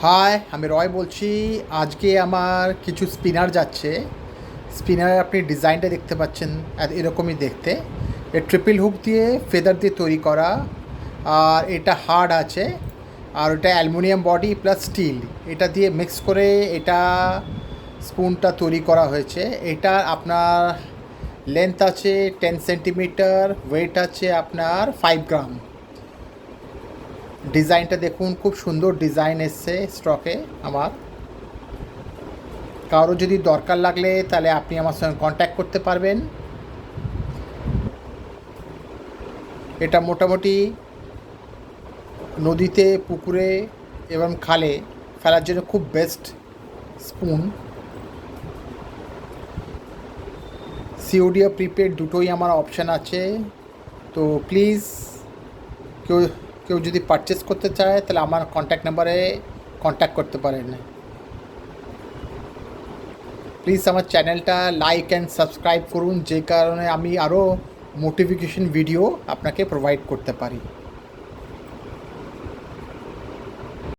High, আমি রয় বলছি। আজকে আমার কিছু স্পিনার যাচ্ছে। স্পিনারের আপনি ডিজাইনটা দেখতে পাচ্ছেন, এরকমই দেখতে। ট্রিপল হুক দিয়ে ফেদার দিয়ে তৈরি করা, আর এটা হার্ড আছে, আর ওটা অ্যালুমিনিয়াম বডি প্লাস স্টিল, এটা দিয়ে মিক্স করে এটা স্পুনটা তৈরি করা হয়েছে। এটা আপনার লেন্থ আছে 10 সেন্টিমিটার, ওয়েট আছে আপনার 5 গ্রাম। ডিজাইনটা দেখুন, খুব সুন্দর ডিজাইন এসছে স্টকে আমার। কারো যদি দরকার লাগলে তাহলে আপনি আমার সঙ্গে কন্ট্যাক্ট করতে পারবেন। এটা মোটামুটি নদীতে, পুকুরে এবং খালে ফেলার জন্য খুব বেস্ট স্পুন। সিওডি আর প্রিপেড দুটোই আমার অপশান আছে। তো প্লিজ কেউ কেউ যদি পারচেস করতে চায় তাহলে আমার কন্ট্যাক্ট নাম্বারে কন্ট্যাক্ট করতে পারেন। প্লিজ আমার চ্যানেলটা লাইক অ্যান্ড সাবস্ক্রাইব করুন, যে কারণে আমি আরও মোটিভেশন ভিডিও আপনাকে প্রোভাইড করতে পারি।